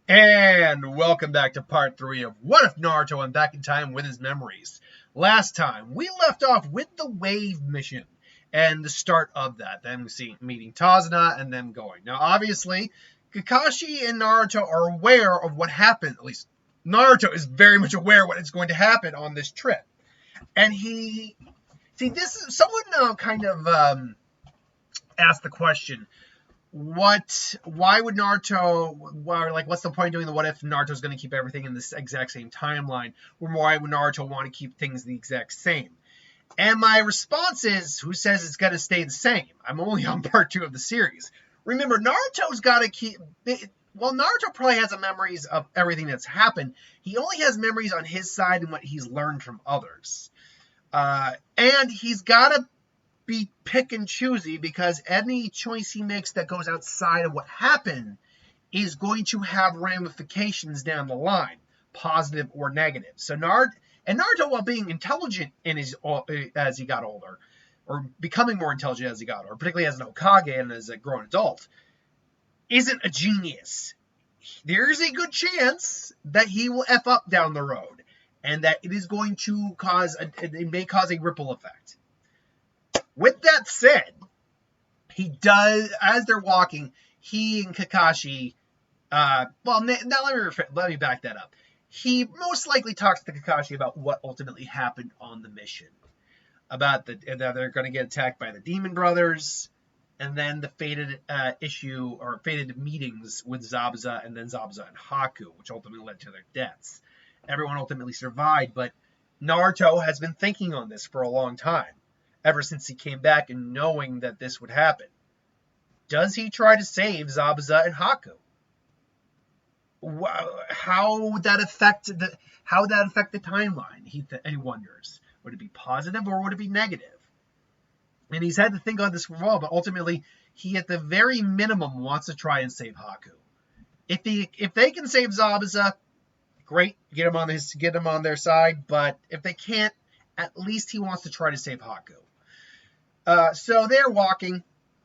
And welcome back to part 3 of What If Naruto went back in time with his memories. Last time, we left off with the Wave mission and the start of that. Them meeting Tazuna and them going. Now, obviously, Kakashi and Naruto are aware of what happened. At least, Naruto is very much aware of what is going to happen on this trip. And someone kind of asked the question, why would Naruto, what's the point of doing the what if Naruto's going to keep everything in this exact same timeline, or why would Naruto want to keep things the exact same? And my response is, who says it's going to stay the same? I'm only on part 2 of the series. Remember, Naruto's got to keep, well, Naruto probably has the memories of everything that's happened. He only has memories on his side and what he's learned from others. And he's got to be pick and choosy, because any choice he makes that goes outside of what happened is going to have ramifications down the line, positive or negative. So Naruto, while being intelligent as he got older, or becoming more intelligent as he got older, particularly as an Hokage and as a grown adult, isn't a genius. There's a good chance that he will F up down the road, and that it is going to it may cause a ripple effect. With that said, he does, as they're walking, he and Kakashi, now let me back that up. He most likely talks to Kakashi about what ultimately happened on the mission. About that they're going to get attacked by the Demon Brothers, and then the fated fated meetings with Zabuza, and then Zabuza and Haku, which ultimately led to their deaths. Everyone ultimately survived, but Naruto has been thinking on this for a long time, ever since he came back and knowing that this would happen. Does he try to save Zabuza and Haku? How would that affect the timeline? He wonders. Would it be positive or would it be negative? And he's had to think on this for a while, but ultimately, he at the very minimum wants to try and save Haku. If they can save Zabuza, great, get him on their side. But if they can't, at least he wants to try to save Haku. So they're walking.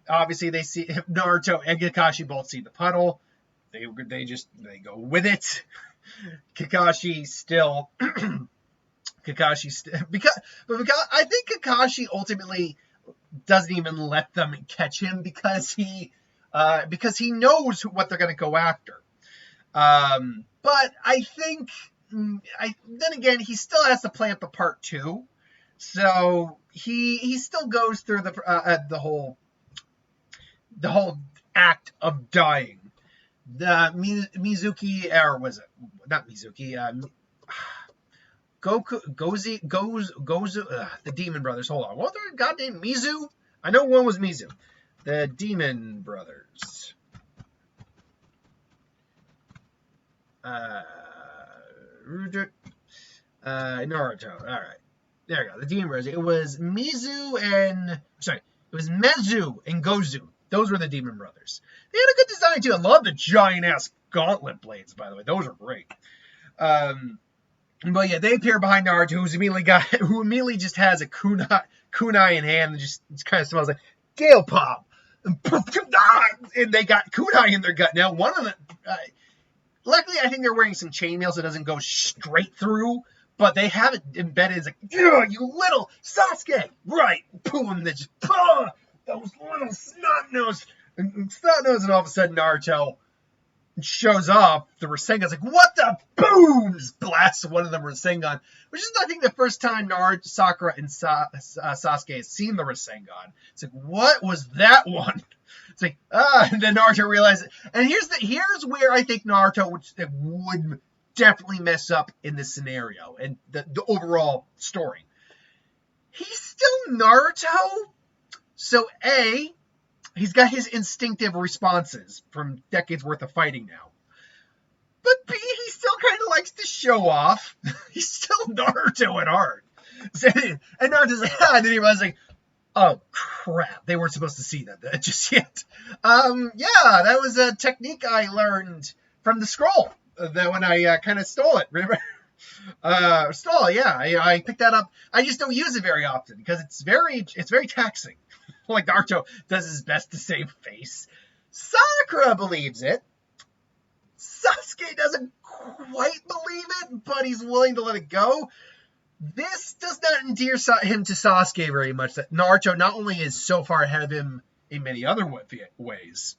Obviously, they see Naruto and Kakashi both see the puddle. They go with it. Kakashi still, because I think Kakashi ultimately doesn't even let them catch him, because he knows what they're going to go after. But I think, then again, he still has to play up a part 2. So he still goes through the whole act of dying. The Mizuki, or was it not Mizuki? Gozu, the Demon Brothers. Hold on, what was their goddamn Mizu? I know one was Mizu. The Demon Brothers. Naruto. All right. There we go. The Demon Brothers. It was Mezu and Gozu. Those were the Demon Brothers. They had a good design too. I love the giant ass gauntlet blades, by the way. Those are great. But yeah, they appear behind Naruto, who immediately just has a kunai in hand and just kind of smells like Gale Pop. And they got kunai in their gut. Now, one of them, luckily, I think they're wearing some chainmail so it doesn't go straight through. But they have it embedded. It's like, you little Sasuke, right? Boom, they just, those little snot-nosed, and all of a sudden Naruto shows off the Rasengan's like, what the booms? Blasts one of them Rasengan, which is, I think, the first time Naruto, Sakura, and Sasuke has seen the Rasengan. It's like, what was that one? It's like, and then Naruto realizes, and here's where I think Naruto would definitely mess up in this scenario and the overall story. He's still Naruto, so A, he's got his instinctive responses from decades worth of fighting now. But B, he still kind of likes to show off. He's still Naruto at heart. And Naruto's like, and then he was like, oh crap, they weren't supposed to see that just yet. Yeah, that was a technique I learned from the scroll. That when I kind of stole it, remember? I picked that up. I just don't use it very often because it's very taxing. Like Naruto does his best to save face. Sakura believes it. Sasuke Sasuke doesn't quite believe it, but he's willing to let it go. This does not endear him to Sasuke very much, that Naruto not only is so far ahead of him in many other ways,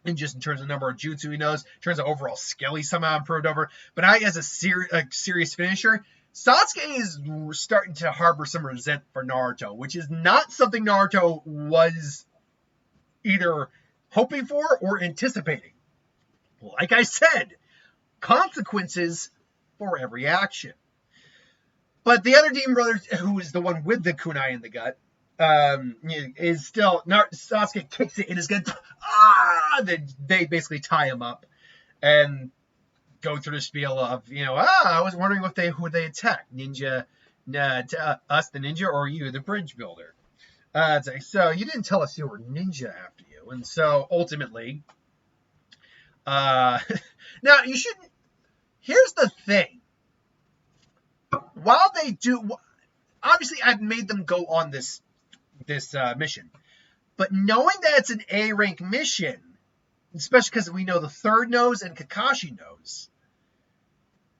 and just in terms of number of jutsu he knows, in terms of overall skill he somehow improved over, but I, as a serious finisher, Sasuke is starting to harbor some resentment for Naruto, which is not something Naruto was either hoping for or anticipating. Like I said, consequences for every action. But the other demon brother, who is the one with the kunai in the gut, is still... Sasuke kicks it in his gut. They basically tie him up and go through the spiel of, I was wondering who they attack. Ninja, us the ninja, or you, the bridge builder. It's like, so you didn't tell us you were ninja after you. And so ultimately... now, you shouldn't... Here's the thing. While they do, obviously I've made them go on this mission, but knowing that it's an A rank mission, especially because we know the third knows and Kakashi knows,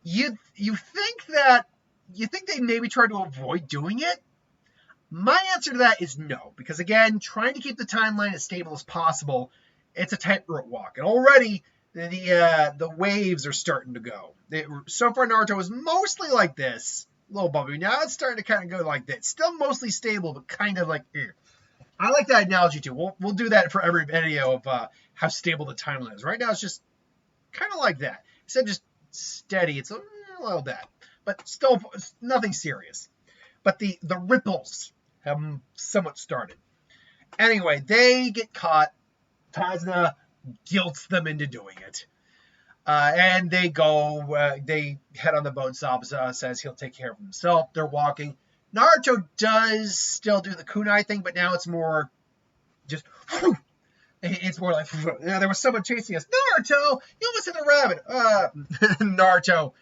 you think they maybe try to avoid doing it? My answer to that is no, because again, trying to keep the timeline as stable as possible, it's a tightrope walk, and already the waves are starting to go. So far, Naruto is mostly like this, a little bumpy. Now it's starting to kind of go like this. Still mostly stable, but kind of like here. I like that analogy too. We'll do that for every video of how stable the timeline is. Right now, it's just kind of like that. Instead of just steady, it's a little that, but still nothing serious. But the ripples have somewhat started. Anyway, they get caught. Tazna guilts them into doing it. And they go, they head on the boat. Zabuza says he'll take care of himself. They're walking. Naruto does still do the kunai thing, but now it's more just, it's more like, there was someone chasing us. Naruto, you almost hit a rabbit. Naruto,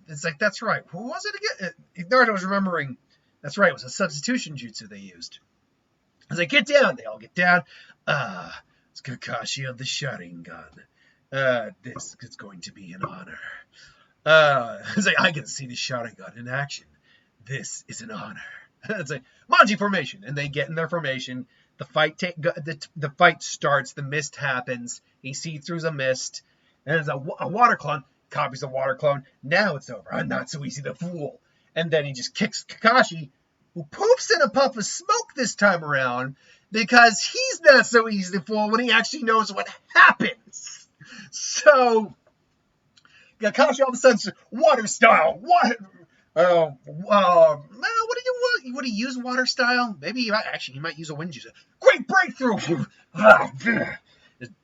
it's like, that's right. Who was it again? Naruto was remembering, that's right, it was a substitution jutsu they used. I was like, get down. They all get down. It's Kakashi of the Sharingan. This is going to be an honor. It's like, I can see the Sharingan in action. This is an honor. It's like, Manji formation. And they get in their formation. The fight starts. The mist happens. He sees through the mist. And there's a water clone. Copies a water clone. Now it's over. I'm not so easy to fool. And then he just kicks Kakashi, who poops in a puff of smoke this time around, because he's not so easy to fool when he actually knows what happens. So, Kakashi all of a sudden says, water style, what? Would he use water style? Maybe he might use a wind jutsu. Great breakthrough!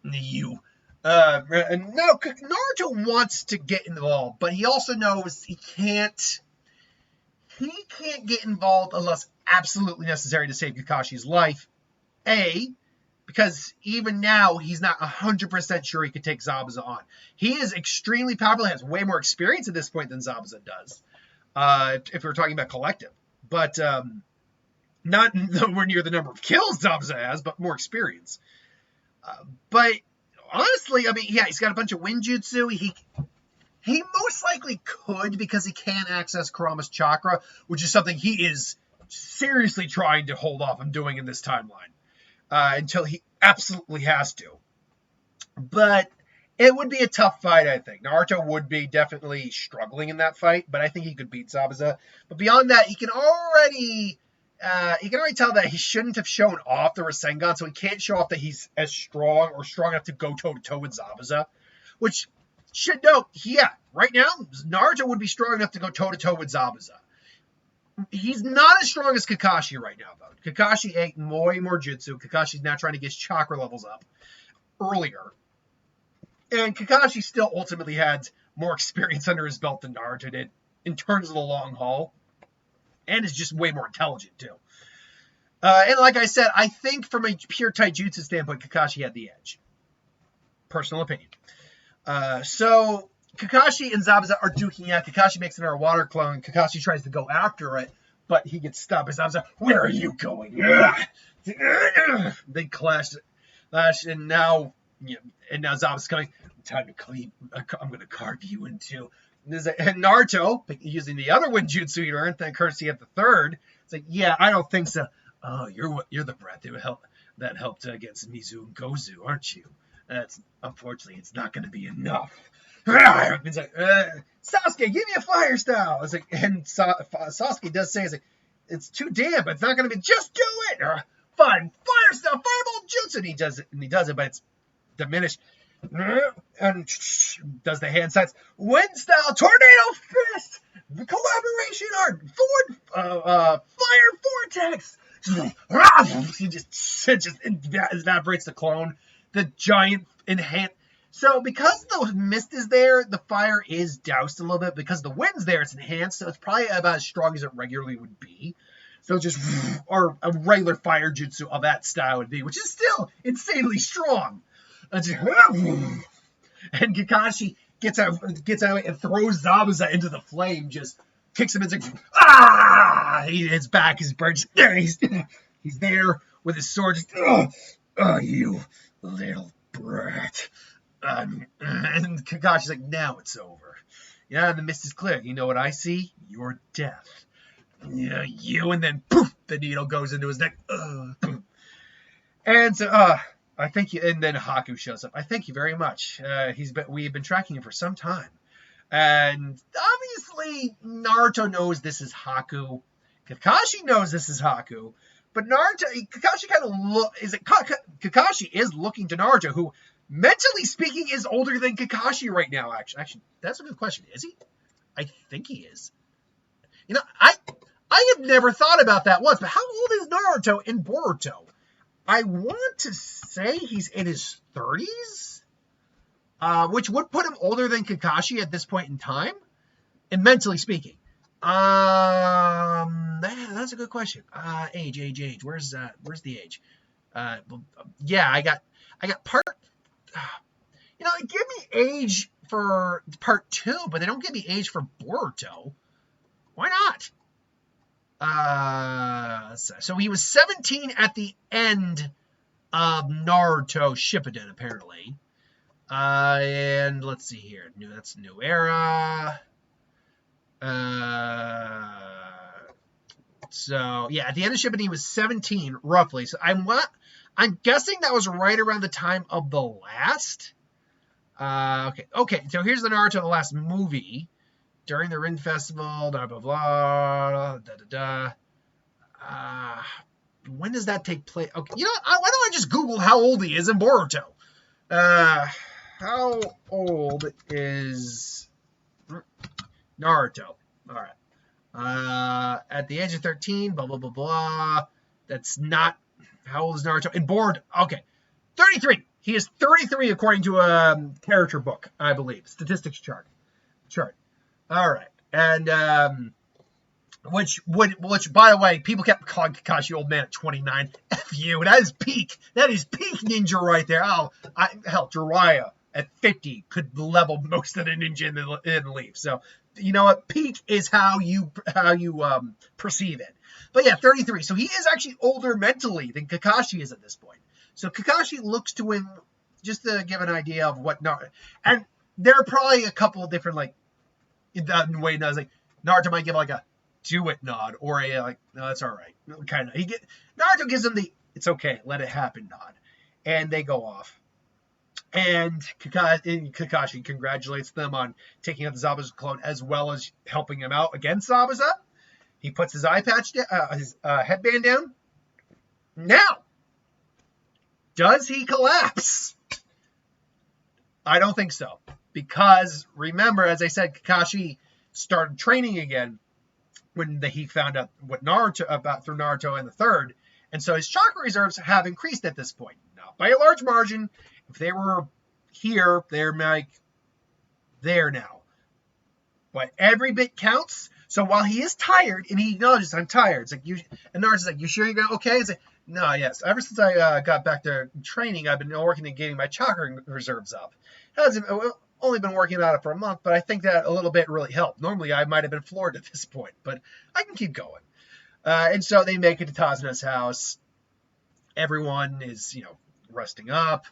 You. And no, Naruto wants to get involved, but he also knows he can't get involved unless absolutely necessary to save Kakashi's life. Because even now, he's not 100% sure he could take Zabuza on. He is extremely powerful, has way more experience at this point than Zabuza does, if we're talking about collective. But not nowhere near the number of kills Zabuza has, but more experience. But honestly, I mean, yeah, he's got a bunch of wind jutsu. He most likely could, because he can access Kurama's chakra, which is something he is seriously trying to hold off on doing in this timeline. Until he absolutely has to. But it would be a tough fight, I think. Naruto would be definitely struggling in that fight, but I think he could beat Zabuza. But beyond that, he can already tell that he shouldn't have shown off the Rasengan, so he can't show off that he's as strong or strong enough to go toe-to-toe with Zabuza. Which, should note, yeah, right now, Naruto would be strong enough to go toe-to-toe with Zabuza. He's not as strong as Kakashi right now, though. Kakashi ate way more jutsu. Kakashi's now trying to get his chakra levels up earlier. And Kakashi still ultimately had more experience under his belt than Naruto did in terms of the long haul. And is just way more intelligent, too. And like I said, I think from a pure taijutsu standpoint, Kakashi had the edge. Personal opinion. So Kakashi and Zabuza are duking out. Kakashi makes another water clone. Kakashi tries to go after it, but he gets stopped by Zabuza. Where are you going? They clash, and now Zabuza's coming. time to clean. I'm going to carve you into. And Naruto, using the other Winjutsu he learned, thank courtesy of the third, it's like, yeah, I don't think so. Oh, you're the brat that helped against Mizu and Gozu, aren't you? That's unfortunately, it's not going to be enough. It's like, Sasuke, give me a fire style. It's like, and Sasuke does say, it's like, it's too damn, but it's not going to be. Just do it. Fine, fire style, fireball jutsu, and he does it, but it's diminished. And does the hand sights, wind style, tornado fist, collaboration art, fire vortex. He just evaporates the clone, the giant enhance. So because the mist is there, the fire is doused a little bit. Because the wind's there, it's enhanced, so it's probably about as strong as it regularly would be. So just, or a regular fire jutsu of that style would be, which is still insanely strong. And Kakashi gets out and throws Zabuza into the flame, just kicks him and says, his back is burnt. He's there with his sword. Just, you little brat. And Kakashi's like, now it's over. Yeah, the mist is clear. You know what I see? Your death. Yeah, you, and then poof, the needle goes into his neck. And so, I thank you. And then Haku shows up. I thank you very much. We've been tracking him for some time, and obviously Naruto knows this is Haku. Kakashi knows this is Haku, but Kakashi kind of Kakashi is looking to Naruto, who, mentally speaking, is older than Kakashi right now. Actually, that's a good question. Is he? I think he is. You know, I have never thought about that once, but how old is Naruto in Boruto? I want to say he's in his 30s, which would put him older than Kakashi at this point in time, and mentally speaking. That's a good question. Age. Where's the age? Yeah, I got part. You know, they give me age for part 2, but they don't give me age for Boruto. Why not? So he was 17 at the end of Naruto Shippuden, apparently. And let's see here. That's New Era. So yeah, at the end of Shippuden, he was 17, roughly. So I'm guessing that was right around the time of the last. Okay. So here's the Naruto, the last movie. During the Rin Festival, blah, blah, blah, when does that take place? Okay, you know what? Why don't I just Google how old he is in Boruto? How old is Naruto? All right. At the age of 13, blah, blah, blah, blah. That's not... How old is Naruto? In Boruto. Okay. 33. He is 33 according to a character book, I believe. Statistics chart. All right, and which by the way, people kept calling Kakashi old man at 29. F you, that is peak ninja right there. Hell, Jiraiya at 50 could level most of the ninja and leave. So you know what, peak is how you perceive it. But yeah, 33. So he is actually older mentally than Kakashi is at this point. So Kakashi looks to him just to give an idea of what Naruto, and there are probably a couple of different in that way, like Naruto might give like a do it nod or a like, no, that's all right, kind of. Naruto gives him the it's okay, let it happen nod, and they go off. And Kakashi congratulates them on taking out the Zabuza clone as well as helping him out against Zabuza. He puts his eye patch down, his headband down. Now, does he collapse? I don't think so. Because, remember, as I said, Kakashi started training again when he found out what through Naruto and the third. And so his chakra reserves have increased at this point. Not by a large margin. If they were here, they're like there now. But every bit counts. So while he is tired, and he acknowledges, I'm tired. It's like, and Naruto's like, you sure you're going to okay? It's like, no, yes. Ever since I got back to training, I've been working at getting my chakra reserves up. Only been working on it for a month, but I think that a little bit really helped. Normally, I might have been floored at this point, but I can keep going. And so they make it to Tazuna's house. Everyone is, resting up.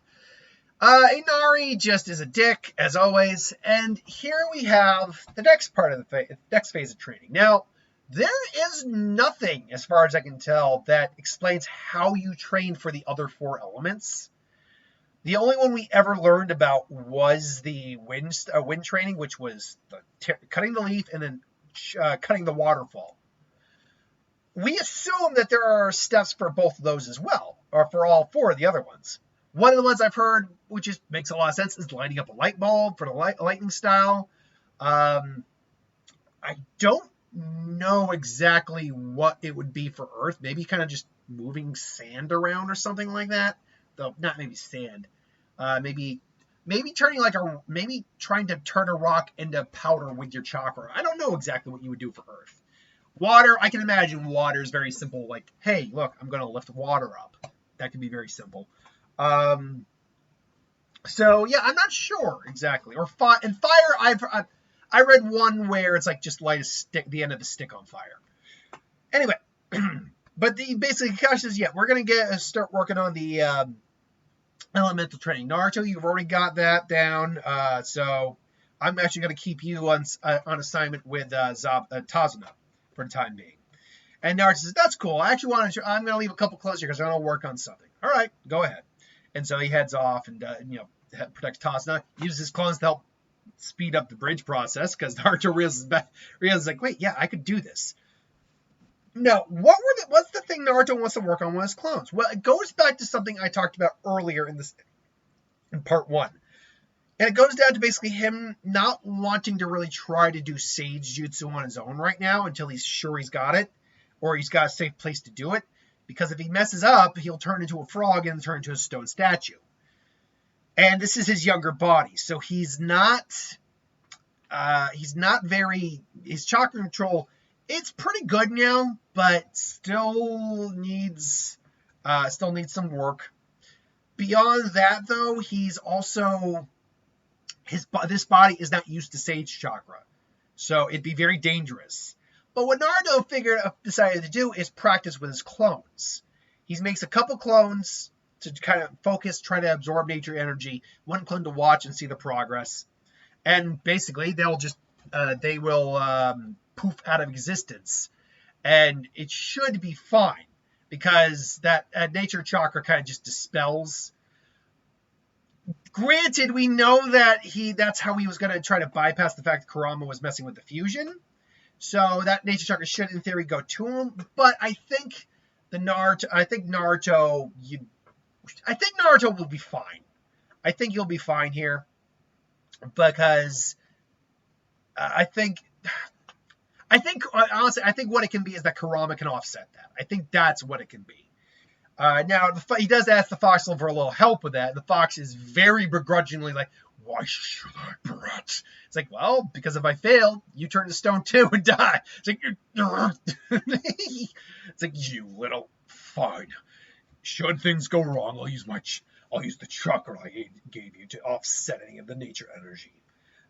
Inari just is a dick, as always. And here we have the next part of the next phase of training. Now, there is nothing, as far as I can tell, that explains how you train for the other 4 elements. The only one we ever learned about was the wind training, which was cutting the leaf and then cutting the waterfall. We assume that there are steps for both of those as well, or for all 4 of the other ones. One of the ones I've heard, which makes a lot of sense, is lighting up a light bulb for the lightning style. I don't know exactly what it would be for Earth. Maybe kind of just moving sand around or something like that. Though not maybe sand. Maybe turning maybe trying to turn a rock into powder with your chakra. I don't know exactly what you would do for Earth. Water, I can imagine water is very simple. Like, hey, look, I'm going to lift water up. That could be very simple. So yeah, I'm not sure exactly. Or fire. I read one where it's like just light the end of the stick on fire. Anyway, but the basic question is, yeah, we're gonna start working on the elemental training. Naruto, you've already got that down. So I'm actually gonna keep you on assignment with Tazuna for the time being. And Naruto says, that's cool. I actually I'm gonna leave a couple closer because I want to work on something. All right, go ahead. And so he heads off and protects Tazuna. Uses his clones to help speed up the bridge process because Naruto realizes like, wait, yeah, I could do this. Now, what's the thing Naruto wants to work on with his clones? Well, it goes back to something I talked about earlier in part 1. And it goes down to basically him not wanting to really try to do Sage Jutsu on his own right now until he's sure he's got it, or he's got a safe place to do it. Because if he messes up, he'll turn into a frog and turn into a stone statue. And this is his younger body, so he's not his chakra control, it's pretty good now, but still needs some work. Beyond that, though, he's also this body is not used to Sage chakra, so it'd be very dangerous. But what Naruto decided to do is practice with his clones. He makes a couple clones to kind of focus, try to absorb nature energy, one clone to watch and see the progress. And basically, they will poof out of existence. And it should be fine, because that nature chakra kind of just dispels. Granted, we know that that's how he was going to try to bypass the fact that Kurama was messing with the fusion. So that nature chakra should, in theory, go to him. But I think Naruto will be fine. I think he'll be fine here, because honestly, I think what it can be is that Kurama can offset that. I think that's what it can be. Now, he does ask the Fox for a little help with that. The Fox is very begrudgingly like, why should I, brat? It's like, well, because if I fail, you turn to stone too and die. It's like, you little, fine. Should things go wrong, I'll use the chakra I gave you to offset any of the nature energy.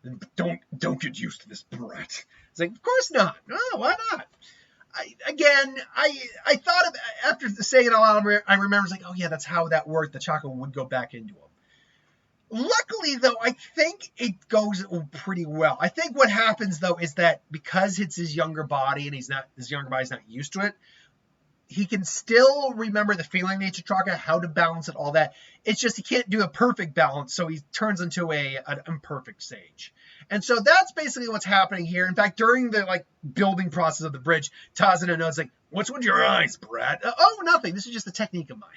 But don't get used to this, brat. It's like, of course not. No, why not? I thought of, after saying it a lot, I remember, like, oh yeah, that's how that worked. The chakra would go back into him. Luckily, though, I think it goes pretty well. I think what happens, though, is that because it's his younger body and his younger body's not used to it, he can still remember the feeling nature chakra, how to balance it, all that. It's just he can't do a perfect balance, so he turns into an imperfect sage. And so that's basically what's happening here. In fact, during the building process of the bridge, Tazuna knows, like, what's with your eyes, Brad? Oh, nothing. This is just a technique of mine.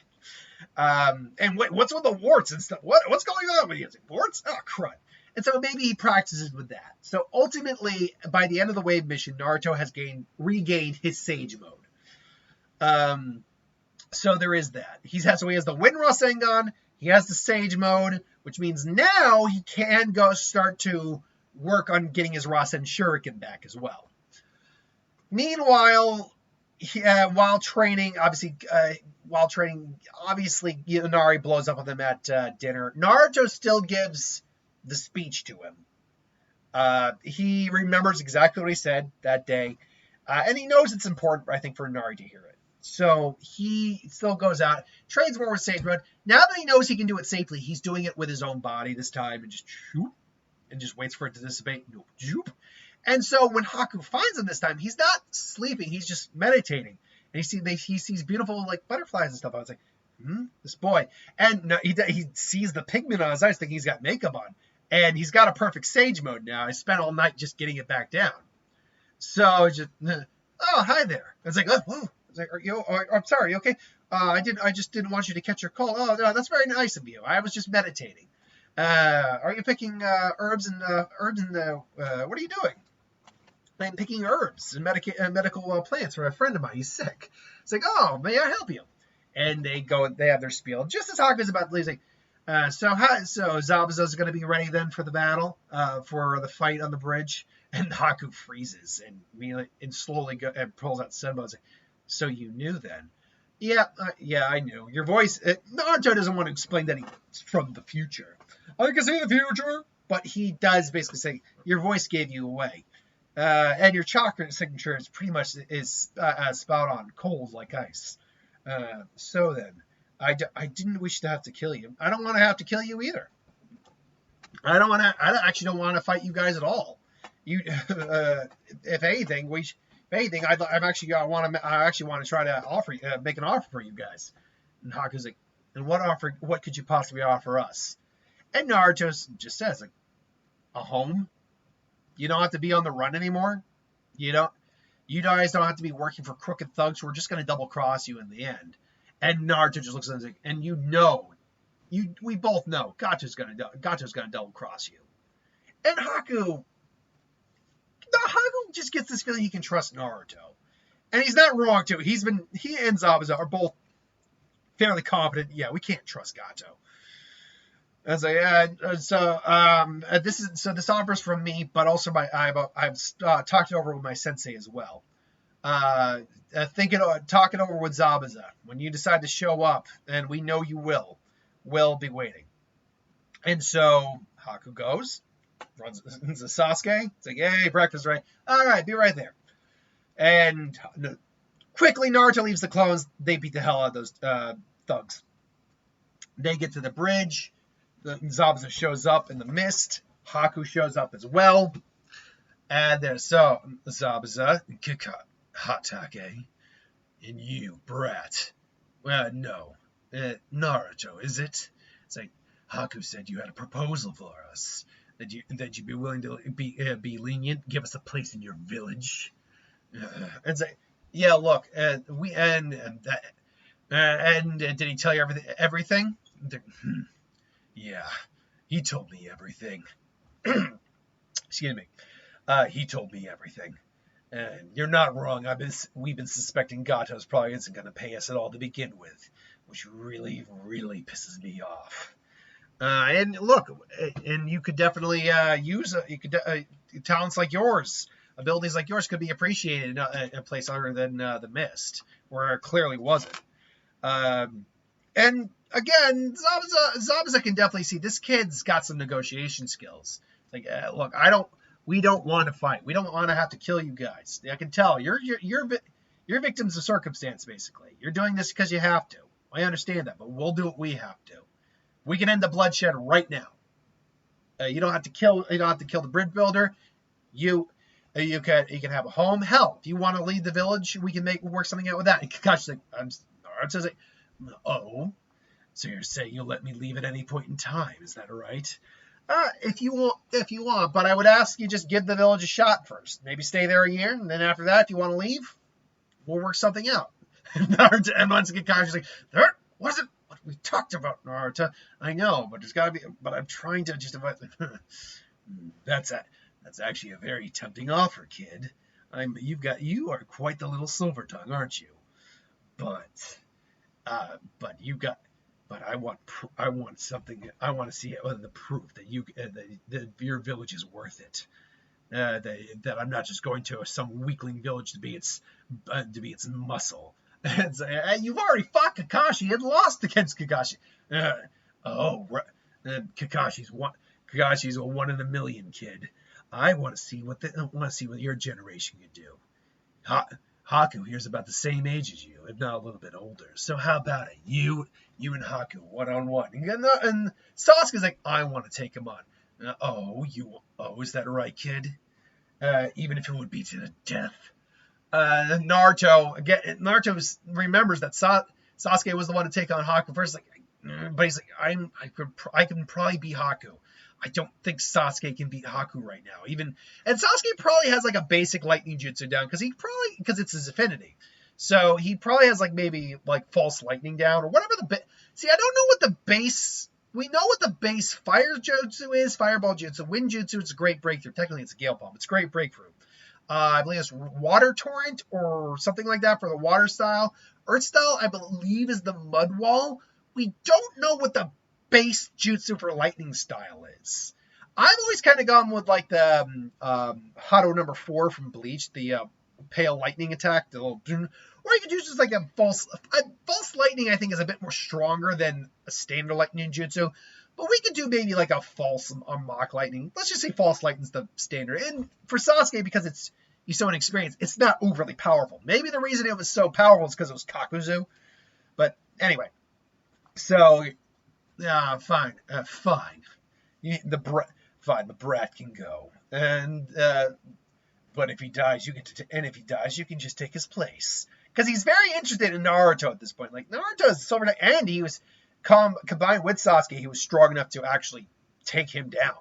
And what's with the warts and stuff? What's going on with you? Like, warts? Oh, crud. And so maybe he practices with that. So ultimately, by the end of the wave mission, Naruto has regained his sage mode. So there is that. He has the Wind Rasengan, he has the Sage mode, which means now he can go start to work on getting his Rasen Shuriken back as well. Meanwhile, while training, obviously Inari blows up on them at dinner. Naruto still gives the speech to him. He remembers exactly what he said that day, and he knows it's important, I think, for Inari to hear it. So he still goes out, trades more with Sage Mode. Now that he knows he can do it safely, he's doing it with his own body this time, and just shoop, and just waits for it to dissipate. Shoop. And so when Haku finds him this time, he's not sleeping, he's just meditating. And he sees beautiful like butterflies and stuff. I was like, this boy. And no, he sees the pigment on his eyes, thinking he's got makeup on. And he's got a perfect Sage Mode now. I spent all night just getting it back down. So just, oh, hi there. I was like, oh, whoa. I was like, I'm sorry, you okay? I just didn't want you to catch your cold. Oh, no, that's very nice of you. I was just meditating. Are you picking herbs and what are you doing? I'm picking herbs and medical plants for a friend of mine. He's sick. It's like, oh, may I help you? And they have their spiel. Just as Haku's about to leave, like, so Zabuza's going to be ready then for the battle, for the fight on the bridge. And Haku freezes and slowly pulls out Senbou. Like, so you knew then? Yeah, I knew. Your voice. Naruto doesn't want to explain that he's from the future. I can see the future, but he does basically say your voice gave you away. And your chakra signature is pretty much spot on, cold like ice. So then, I didn't wish to have to kill you. I don't want to have to kill you either. I actually don't want to fight you guys at all. If anything, I actually want to try to make an offer for you guys. And Haku's like, and what could you possibly offer us? And Naruto just says, like, a home. You don't have to be on the run anymore. You guys don't have to be working for crooked thugs who are just going to double cross you in the end. And Naruto just looks at him like, and we both know Gacho's going to double cross you. And Haku just gets this feeling he can trust Naruto. And he's not wrong too. He and Zabuza are both fairly competent. Yeah, we can't trust Gacho. I was like, this offers from me, but also I've talked it over with my sensei as well. Talk it over with Zabuza. When you decide to show up, and we know you will, we'll be waiting. And so Haku goes, runs into Sasuke. It's like, hey, breakfast ready. All right, be right there. And quickly, Naruto leaves the clones. They beat the hell out of those thugs. They get to the bridge. Zabuza shows up in the mist. Haku shows up as well. And there's Zabuza, Hatake, and you, brat. No. Naruto, is it? It's like, Haku said you had a proposal for us. That you'd be willing to be lenient, give us a place in your village. And say, yeah, look, and did he tell you everything? Yeah, he told me everything. Excuse me. He told me everything. And you're not wrong. We've been suspecting Gato's probably isn't going to pay us at all to begin with, which really, really pisses me off. And look, and you could definitely use talents like yours, abilities like yours could be appreciated in a place other than the Mist, where it clearly wasn't. And again, Zabuza can definitely see this kid's got some negotiation skills. Like, look, we don't want to fight. We don't want to have to kill you guys. I can tell you're victims of circumstance. Basically, you're doing this because you have to. I understand that, but we'll do what we have to. We can end the bloodshed right now. You don't have to kill the bridge builder. You can have a home. Hell, if you want to lead the village, we can work something out with that. And Kakashi's like, Naruto says, like, oh, so you're saying you'll let me leave at any point in time? Is that right? If you want, but I would ask you just give the village a shot first. Maybe stay there a year, and then after that, if you want to leave, we'll work something out. Naruto, and once again, Kakashi's like, there wasn't what we talked about, Naruto. I know, but there's got to be. But I'm trying to just avoid. That's actually a very tempting offer, kid. You are quite the little silver tongue, aren't you? But I want something. I want to see the proof that your village is worth it. That I'm not just going to some weakling village to be its muscle. And say, hey, you've already fought Kakashi and lost against Kakashi. Kakashi's a 1 in a million kid. I want to see what your generation can do. Haku here's about the same age as you, if not a little bit older. So how about it? You and Haku, one-on-one. And Sasuke's like, I want to take him on. Is that right, kid? Even if it would be to the death. Naruto remembers that Sasuke was the one to take on Haku first. But he's like, I can probably beat Haku. I don't think Sasuke can beat Haku right now. And Sasuke probably has like a basic lightning jutsu down because it's his affinity. So he probably has like maybe like false lightning down or whatever See, I don't know what the base. We know what the base fire jutsu is. Fireball jutsu, wind jutsu. It's a great breakthrough. Technically, it's a gale palm. It's a great breakthrough. I believe it's water torrent or something like that for the water style. Earth style, I believe, is the mud wall. We don't know what the base jutsu for lightning style is. I've always kind of gone with like the Hado number 4 from Bleach, the pale lightning attack, the little, or you could use just like a false lightning. I think is a bit more stronger than a standard lightning jutsu, but we could do maybe like a false mock lightning. Let's just say false lightning's the standard. And for Sasuke, because he's so inexperienced, it's not overly powerful. Maybe the reason it was so powerful is because it was Kakuzu. But anyway, so fine. The brat can go, and but if he dies, you can just take his place. Because he's very interested in Naruto at this point. Like Naruto is Silver Knight, and he was combined with Sasuke, he was strong enough to actually take him down.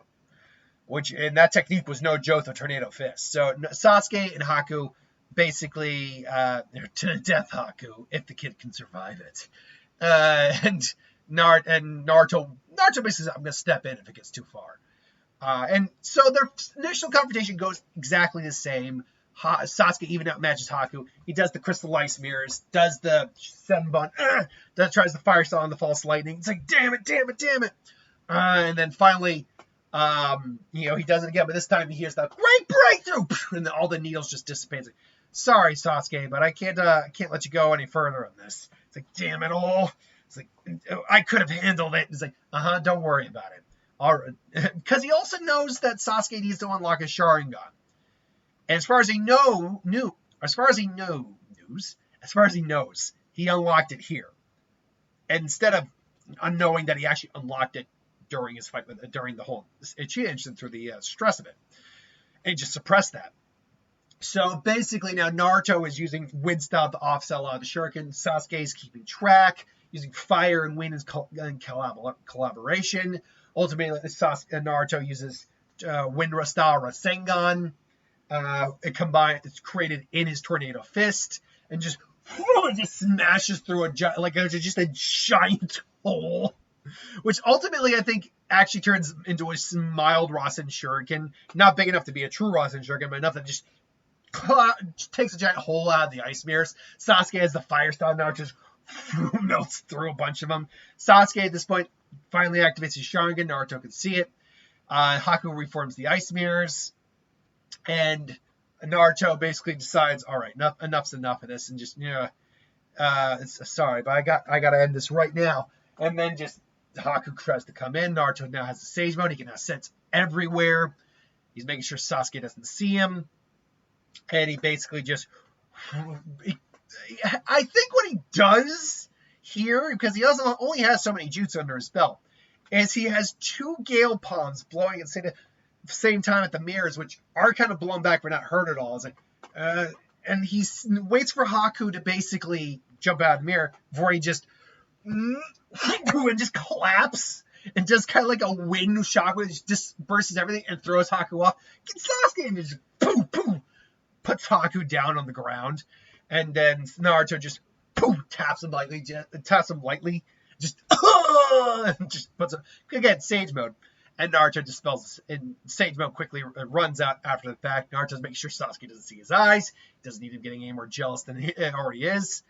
And that technique was no Jotho Tornado Fist. So Sasuke and Haku basically they're to the death Haku if the kid can survive it. And Naruto basically says, I'm going to step in if it gets too far. And so their initial confrontation goes exactly the same. Sasuke even outmatches Haku. He does the crystal ice mirrors, does the Senbon, tries the fire style on the false lightning. It's like, damn it. And then finally, he does it again, but this time he hears the great breakthrough, and then all the needles just dissipate. Like, sorry, Sasuke, but I can't let you go any further on this. It's like, damn it all. It's like, I could have handled it. It's like, don't worry about it. All right. Because he also knows that Sasuke needs to unlock his Sharingan. And as far as he knows, he unlocked it here. And instead of unknowing that he actually unlocked it during his fight during the whole incident through the stress of it. And he just suppressed that. So basically now Naruto is using wind style to offset a lot of the shuriken. Sasuke is keeping track, using fire and wind in collaboration. Ultimately, Naruto uses wind style Rasengan. It's created in his tornado fist, and just smashes through just a giant hole, which ultimately I think actually turns into a mild Rasen Shuriken, not big enough to be a true Rasen Shuriken, but enough that just takes a giant hole out of the ice mirrors. Sasuke has the fire style now, just melts through a bunch of them. Sasuke at this point finally activates his Sharingan. Naruto can see it. Haku reforms the ice mirrors. And Naruto basically decides, all right, enough's enough of this, and just sorry, but I got to end this right now. And then just Haku tries to come in. Naruto now has the Sage Mode. He can now sense everywhere. He's making sure Sasuke doesn't see him, and he basically just. I think what he does here, because he only has so many jutsu under his belt, is he has 2 gale palms blowing at the same time at the mirrors, which are kind of blown back but not hurt at all. It's like, and he waits for Haku to basically jump out of the mirror before he just and just collapse and just kind of like a wind shockwave just disperses everything and throws Haku off. Gets Sasuke and just boom, puts Haku down on the ground, and then Naruto just taps him lightly, just puts him again Sage Mode. And Naruto dispels this, and Sage Mode quickly runs out after the fact. Naruto's making sure Sasuke doesn't see his eyes. He doesn't need him getting any more jealous than he already is.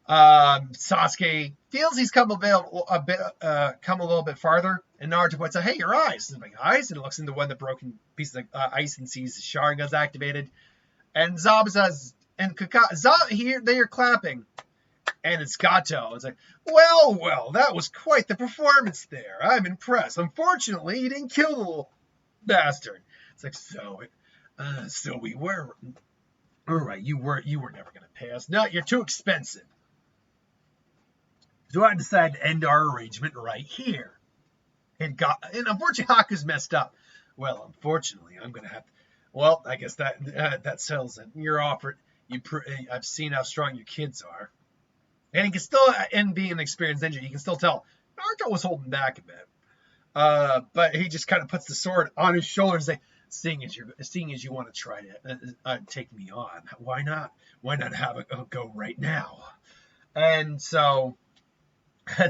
Sasuke feels he's come a little bit farther, and Naruto points out, "Hey, your eyes!" And like, eyes, and looks into one of the broken pieces of ice and sees the Sharingan's activated. And Zabuza and here they are clapping. And it's Gato. It's like, well, that was quite the performance there. I'm impressed. Unfortunately, you didn't kill the little bastard. It's like, so we were All right, you were never going to pay us. No, you're too expensive. So I decided to end our arrangement right here. And unfortunately, Haku's messed up. Well, unfortunately, I'm going to have to. Well, I guess that settles it. You're offered. I've seen how strong your kids are. And he can still, and being an experienced ninja, you can still tell Naruto was holding back a bit. But he just kind of puts the sword on his shoulder and say, seeing as you want to try to take me on, why not? Why not have a go right now? And so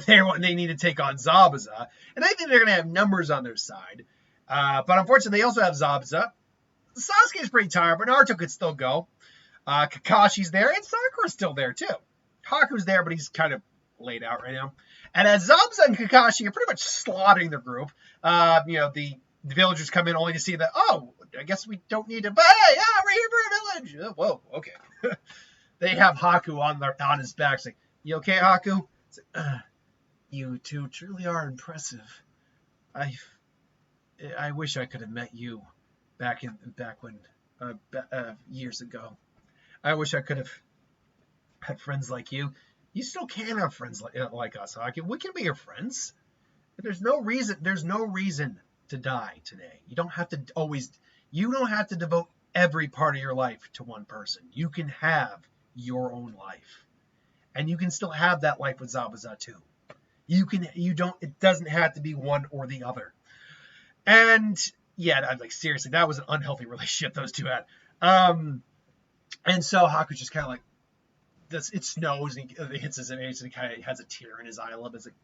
they need to take on Zabuza, and I think they're going to have numbers on their side. But unfortunately, they also have Zabuza. Sasuke's pretty tired, but Naruto could still go. Kakashi's there, and Sakura's still there too. Haku's there, but he's kind of laid out right now. And as Zabuza and Kakashi are pretty much slaughtering their group, the villagers come in only to see that, oh, I guess we don't need to, but hey, yeah, we're here for a village. Whoa, okay. They have Haku on his back saying, you okay, Haku? Like, you two truly are impressive. I wish I could have met you back when years ago. I wish I could have had friends like you. You still can have friends like us, Haku. We can be your friends. There's no reason to die today. You don't have to devote every part of your life to one person. You can have your own life. And you can still have that life with Zabuza too. It doesn't have to be one or the other. And yeah, seriously, that was an unhealthy relationship those two had. And so Haku's just kind of like, it snows and he hits his face and he kind of has a tear in his eye a little bit. It's like,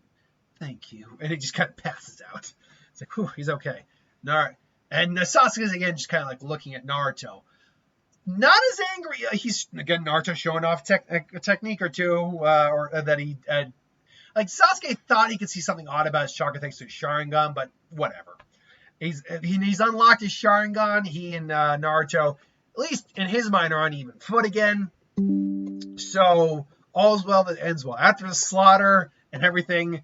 thank you. And he just kind of passes out. It's like, whew, he's okay. And Sasuke's again just kind of like looking at Naruto. Not as angry. He's, again, Naruto showing off a technique or two, or that he like Sasuke thought he could see something odd about his chakra thanks to his Sharingan, but whatever. He's unlocked his Sharingan. He and Naruto, at least in his mind, are on even foot again. So all's well that ends well. After the slaughter and everything,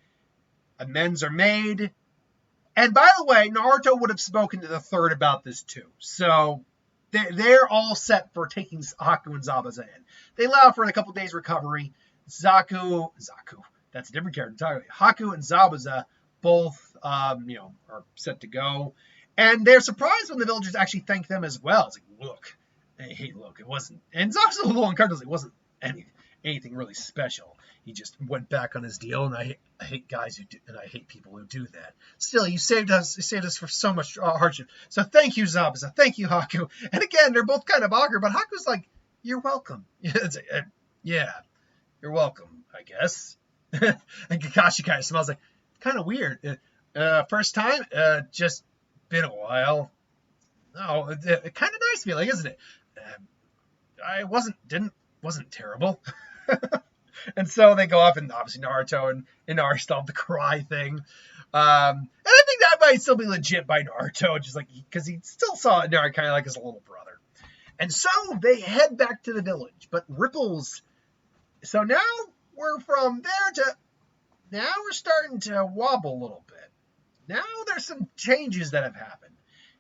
amends are made. And by the way, Naruto would have spoken to the third about this too. So they're all set for taking Haku and Zabuza in. They allow for a couple days recovery. Zaku, that's a different character entirely. Haku and Zabuza both, are set to go. And they're surprised when the villagers actually thank them as well. It's like, look, it wasn't. And Zabuza's a little uncomfortable. It wasn't anything really special. He just went back on his deal, and I hate guys who do, and I hate people who do that. Still, you saved us for so much hardship. So thank you, Zabuza. Thank you, Haku. And again, they're both kind of awkward, but Haku's like, "You're welcome." Yeah, you're welcome, I guess. And Kakashi kind of smells like kind of weird. First time, just been a while. Oh, kind of nice feeling, isn't it? I wasn't terrible. And so they go off, and obviously Naruto and Inari still have the cry thing. And I think that might still be legit by Naruto, just like because he still saw Inari kind of like his little brother. And so they head back to the village, but Ripples. So now we're from there to now we're starting to wobble a little bit. Now there's some changes that have happened.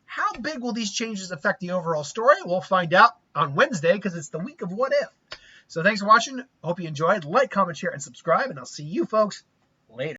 How big will these changes affect the overall story? We'll find out on Wednesday because it's the week of What If. So thanks for watching. Hope you enjoyed. Like, comment, share, and subscribe, and I'll see you folks later.